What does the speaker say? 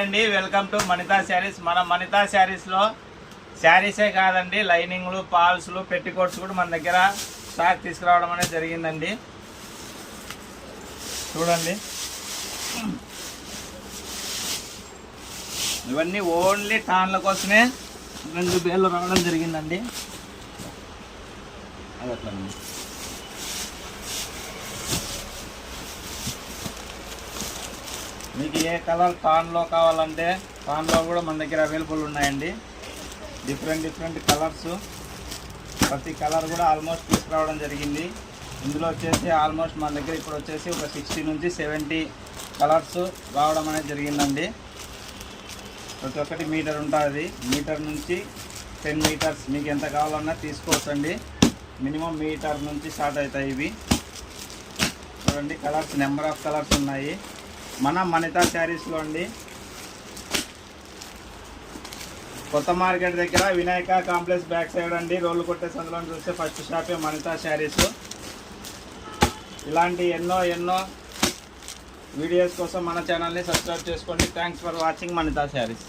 అండి welcome to మణితా saris. మన మణితా శారీస్లో శారీసే కాదండి, లైనింగ్లు, పాల్స్లు, పెట్టికోట్స్ కూడా మన దగ్గర స్టాక్ తీసుకురావడం అనేది జరిగిందండి. చూడండి, ఇవన్నీ ఓన్లీ టాన్ల కోసమే 2 బేళ్ళు రావడం జరిగిందండి. అది అట్లా మీకు ఏ కలర్ టాన్లో కావాలంటే టాన్లో కూడా మన దగ్గర అవైలబుల్ ఉన్నాయండి. డిఫరెంట్ కలర్స్, ప్రతి కలర్ కూడా ఆల్మోస్ట్ తీసుకురావడం జరిగింది. ఇందులో వచ్చేసి ఆల్మోస్ట్ మన దగ్గర ఇప్పుడు వచ్చేసి ఒక 60 నుంచి 70 కలర్స్ రావడం అనేది జరిగిందండి. ప్రతి ఒక్కటి మీటర్ ఉంటుంది. మీటర్ నుంచి 10 మీటర్స్ మీకు ఎంత కావాలన్నా తీసుకోవచ్చండి. మినిమం మీటర్ నుంచి స్టార్ట్ అవుతాయి ఇవి. చూడండి, కలర్స్ నెంబర్ ఆఫ్ కలర్స్ ఉన్నాయి మన మణితా శారీస్లో అండి. కొత్త మార్కెట్ దగ్గర వినాయక కాంప్లెక్స్ బ్యాక్ సైడ్ అండి, రోడ్లు కొట్టే సందులో చూస్తే ఫస్ట్ షాపే మణితా శారీస్. ఇలాంటి ఎన్నో వీడియోస్ కోసం మన ఛానల్ని సబ్స్క్రైబ్ చేసుకోండి. Thanks for watching మణితా saris.